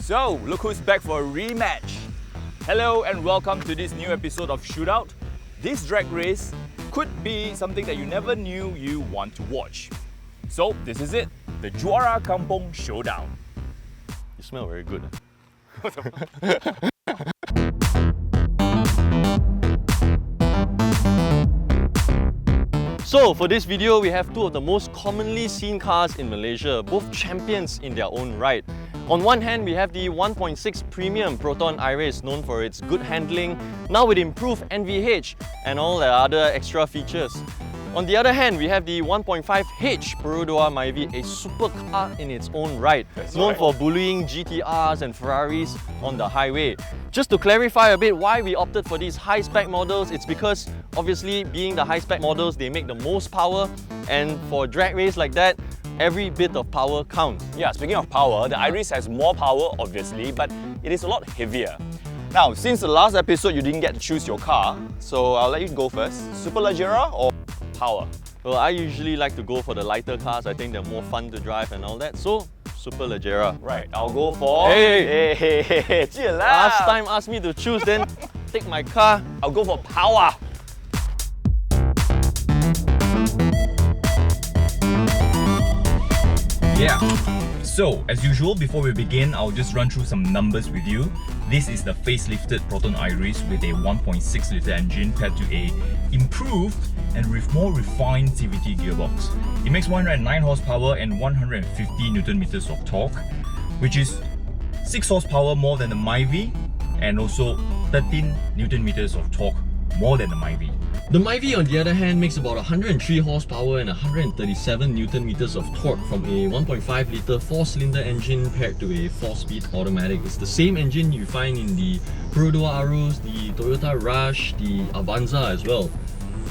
So, look who's back for a rematch. Hello and welcome to this new episode of Shootout. This drag race could be something that you never knew you want to watch. So, this is it, the Juara Kamping Showdown. You smell very good. So for this video, we have two of the most commonly seen cars in Malaysia, both champions in their own right. On one hand, we have the 1.6 Premium Proton Iriz, known for its good handling, now with improved NVH and all the other extra features. On the other hand, we have the 1.5H Perodua Myvi, a supercar in its own right, known for bullying GTRs and Ferraris on the highway. Just to clarify a bit why we opted for these high-spec models, it's because obviously being the high-spec models, they make the most power, and for a drag race like that, every bit of power counts. Yeah, speaking of power, the Iriz has more power obviously, but it is a lot heavier. Now, since the last episode you didn't get to choose your car, so I'll let you go first. Superleggera or power? Well, I usually like to go for the lighter cars. I think they're more fun to drive and all that, so Superleggera. Right, I'll go for... Hey! Last time asked me to choose, then take my car. I'll go for power. Yeah. So, as usual, before we begin, I'll just run through some numbers with you. This is the facelifted Proton Iriz with a 1.6 litre engine paired to a improved and more refined CVT gearbox. It makes 109 horsepower and 150 Newton meters of torque, which is 6 horsepower more than the Myvi and also 13 Newton meters of torque more than the Myvi. The Myvi, on the other hand, makes about 103 horsepower and 137 Newton meters of torque from a 1.5 litre 4-cylinder engine paired to a 4-speed automatic. It's the same engine you find in the Perodua Iriz, the Toyota Rush, the Avanza as well.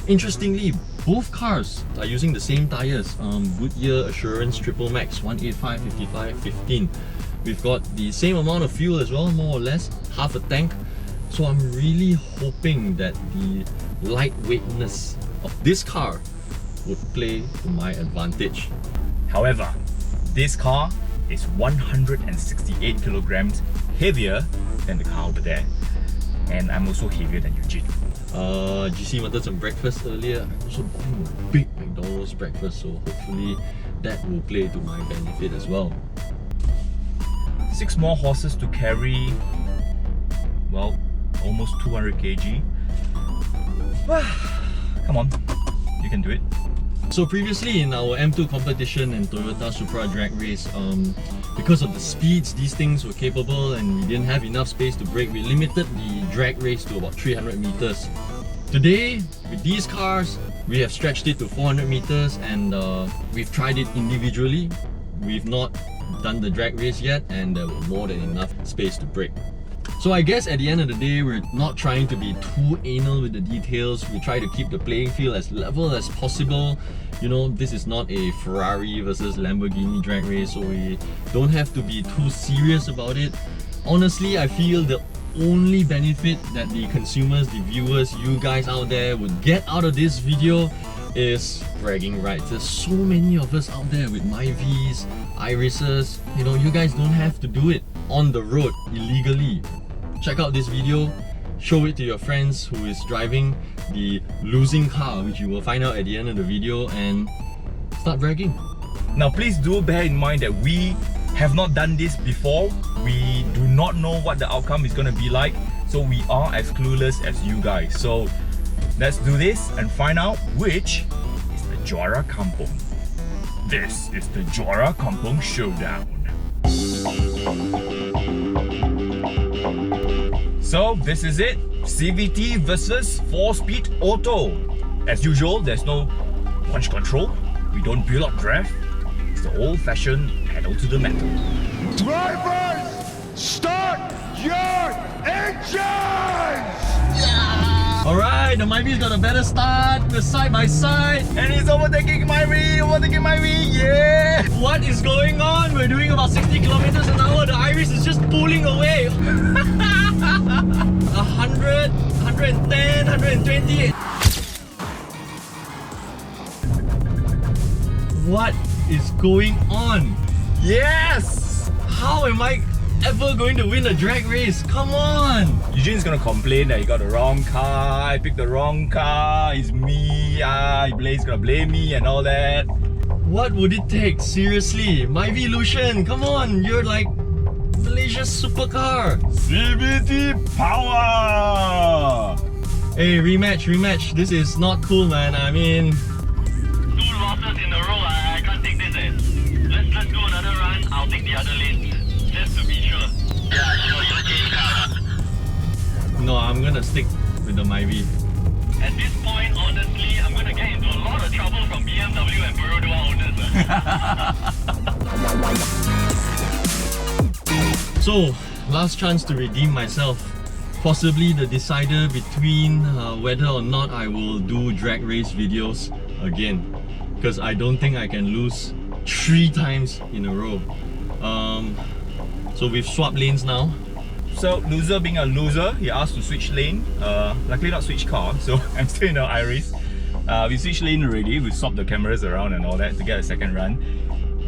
Interestingly, both cars are using the same tyres, Goodyear Assurance Triple Max 185, 55, 15. We've got the same amount of fuel as well, more or less, half a tank. So I'm really hoping that the lightweightness of this car would play to my advantage. However, this car is 168 kilograms heavier than the car over there. And I'm also heavier than Eugene. GC Mah some breakfast earlier. I'm also buying a big McDonald's breakfast, so hopefully that will play to my benefit as well. 6 more horses to carry, well, almost 200 kg. Come on, you can do it. So previously in our M2 competition and Toyota Supra drag race, because of the speeds these things were capable and we didn't have enough space to brake, we limited the drag race to about 300 meters. Today, with these cars, we have stretched it to 400 meters and we've tried it individually. We've not done the drag race yet and there was more than enough space to brake. So I guess at the end of the day, we're not trying to be too anal with the details. We try to keep the playing field as level as possible. You know, this is not a Ferrari versus Lamborghini drag race, so we don't have to be too serious about it. Honestly, I feel the only benefit that the consumers, the viewers, you guys out there would get out of this video is bragging rights. There's so many of us out there with Myvis, Irizes. You know, you guys don't have to do it on the road illegally. Check out this video, show it to your friends who is driving the losing car, which you will find out at the end of the video, and start bragging. Now please do bear in mind that we have not done this before. We do not know what the outcome is going to be like, so we are as clueless as you guys. So let's do this and find out which is the Juara Kamping. This is the Juara Kamping Showdown. So this is it, CVT versus 4-speed auto. As usual, there's no punch control, we don't build up draft, it's the old-fashioned pedal to the metal. Drivers, start your engines! Alright, the Myvi's got a better start, we're side by side. And he's overtaking Myvi, yeah! What is going on? We're doing about 60 kilometers an hour, the Iriz is just pulling away. 100, 110, 120. What is going on? Yes! How am I ever going to win a drag race? Come on! Eugene's gonna complain that he got the wrong car, I picked the wrong car, it's me, he's gonna blame me and all that. What would it take? Seriously, Myvi-lution, come on! You're like Malaysia's supercar! CVT power! Hey, rematch. This is not cool, man. I mean... 2 losses in a row, I can't take this. Let's do another run, I'll take the other lane. Just to be sure. Yeah, sure, you change car. No, I'm gonna stick with the Myvi. At this point, honestly, I'm gonna get into a lot of trouble from BMW and Perodua owners. So, last chance to redeem myself. Possibly the decider between whether or not I will do drag race videos again. Because I don't think I can lose 3 times in a row. So we've swapped lanes now. So, loser being a loser, he asked to switch lane. Luckily not switch car, so I'm still in the Iriz. We switched lane already, we swapped the cameras around and all that to get a second run.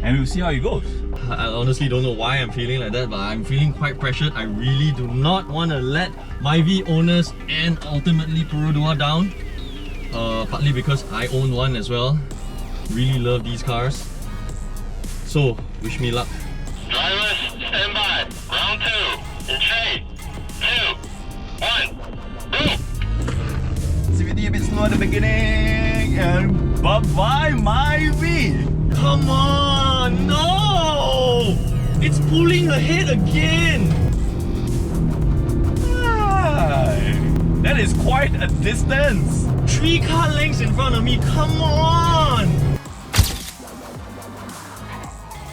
And we'll see how it goes. I honestly don't know why I'm feeling like that, but I'm feeling quite pressured. I really do not want to let Myvi owners and ultimately Perodua down. Partly because I own one as well. Really love these cars. So, wish me luck. Drivers, stand by. Round 2. In 3, 2, 1, go! CVT a bit slow at the beginning, and bye-bye Myvi! Come on! No! It's pulling ahead again! That is quite a distance! 3 car lengths in front of me, come on!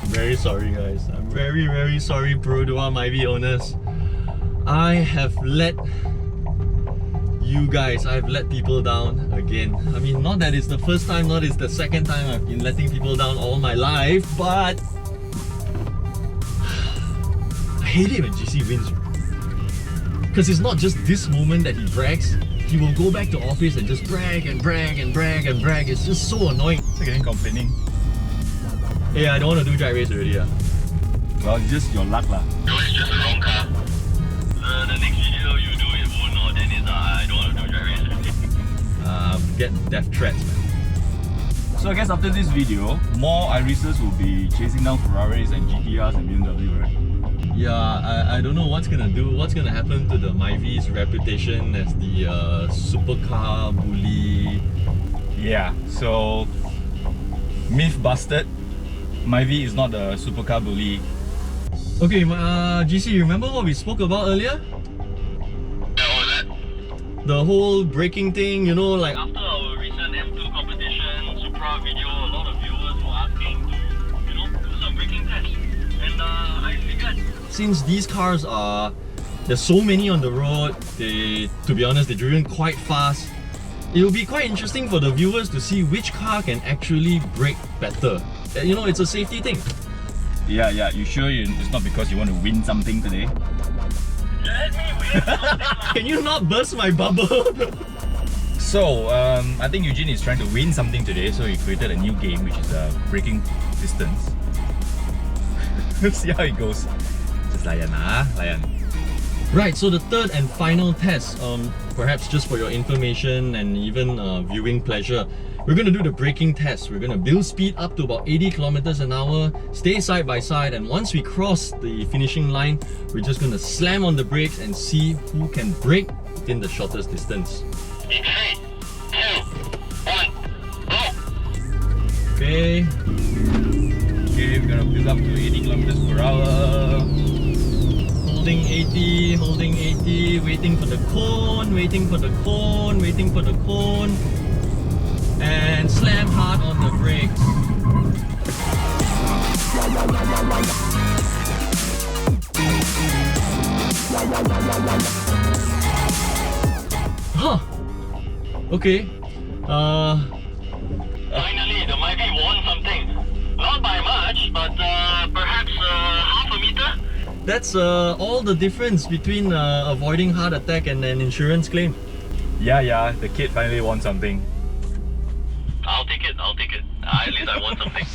Very sorry guys, I'm very sorry Perodua Myvi owners. I have let you guys, I've let people down again. I mean, not that it's the first time, not it's the second time I've been letting people down all my life, but I hate it when GC wins. Because it's not just this moment that he brags, he will go back to office and just brag. It's just so annoying. Again, complaining. Hey, I don't want to do drag race already. Well, it's just your luck lah. No, it's just the wrong car. The next video you do it won't know, then it's I don't want to do drag race. Get death threats, man. So I guess after this video, more Irizes will be chasing down Ferraris and GTRs and BMW, right? Yeah, I don't know what's gonna happen to the Myvi's reputation as the supercar bully. Yeah, so myth busted. Myvi is not the supercar bully. Okay, GC, you remember what we spoke about earlier? The whole braking thing, you know, like After our recent M2 competition, Supra video, a lot of viewers were asking to, do some braking tests. And I figured, since these cars are, there's so many on the road, to be honest, they're driven quite fast. It will be quite interesting for the viewers to see which car can actually brake better. You know, it's a safety thing. Yeah, you sure it's not because you want to win something today? let me win something. Can you not burst my bubble? So, I think Eugene is trying to win something today, so he created a new game which is braking distance. See how it goes. Just layan layan. Right, so the third and final test, perhaps just for your information and even viewing pleasure, we're going to do the braking test. We're going to build speed up to about 80 kilometers an hour, stay side by side, and once we cross the finishing line, we're just going to slam on the brakes and see who can brake within the shortest distance. In 3, 2, 1, go! Okay. Okay, we're gonna build up to 80 kilometers per hour. Holding 80, waiting for the cone, and slam hard on the brakes. Huh. Okay. Finally, the Myvi won something. Not by much, but perhaps half a meter? That's all the difference between avoiding heart attack and an insurance claim. Yeah, the kid finally won something. I'll take it. At least I won something.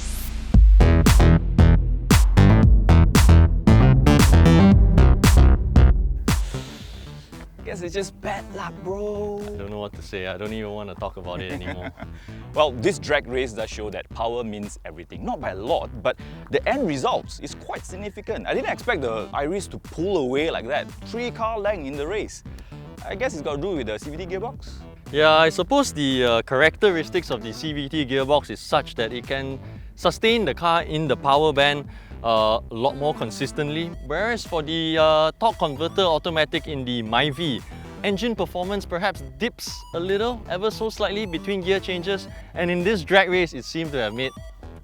guess it's just bad luck, bro. I don't know what to say. I don't even want to talk about it anymore. Well, this drag race does show that power means everything. Not by a lot, but the end results is quite significant. I didn't expect the Iriz to pull away like that. 3-car length in the race. I guess it's got to do with the CVT gearbox. Yeah, I suppose the characteristics of the CVT gearbox is such that it can sustain the car in the power band a lot more consistently, whereas for the torque converter automatic in the Myvi, engine performance perhaps dips a little, ever so slightly between gear changes, and in this drag race it seemed to have made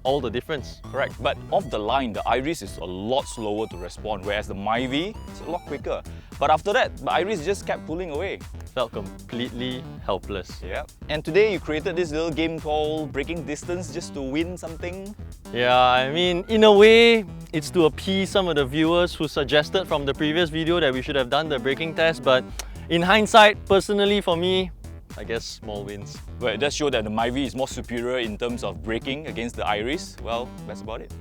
all the difference. Correct, but off the line, the Iriz is a lot slower to respond, whereas the Myvi is a lot quicker. But after that, the Iriz just kept pulling away. Felt completely helpless. Yeah. And today you created this little game called Braking Distance just to win something. Yeah, I mean, in a way, it's to appease some of the viewers who suggested from the previous video that we should have done the braking test, but in hindsight, personally for me, I guess small wins. But it does show that the Myvi is more superior in terms of braking against the Iriz. Well, that's about it.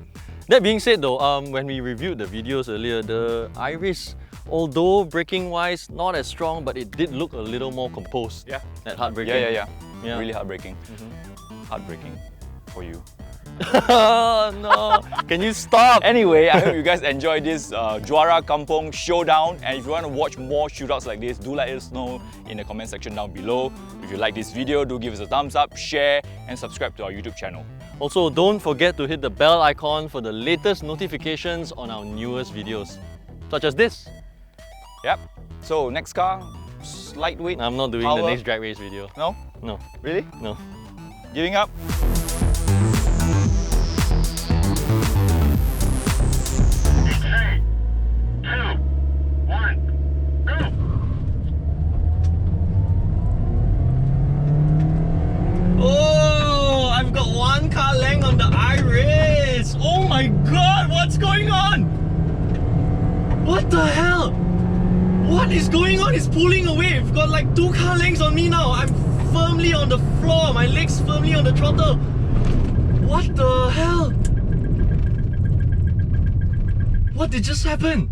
That being said though, when we reviewed the videos earlier, the Iriz, although braking-wise not as strong, but it did look a little more composed. Yeah. At hard braking. Yeah. Yeah. Really hard braking. Hard braking for you. No, can you stop? Anyway, I hope you guys enjoyed this Juara Kamping Showdown, and if you want to watch more shootouts like this, do let us know in the comment section down below. If you like this video, do give us a thumbs up, share and subscribe to our YouTube channel. Also, don't forget to hit the bell icon for the latest notifications on our newest videos, such as this. Yep. So next car, lightweight. I'm not doing power. the next drag race video. No? No. Really? No. Giving up? Oh, I've got 1 car length on the Iriz. Oh my god, what's going on? What the hell? What is going on? It's pulling away. I've got like 2 car lengths on me now. I'm firmly on the floor. My legs firmly on the throttle. What the hell? What did just happen?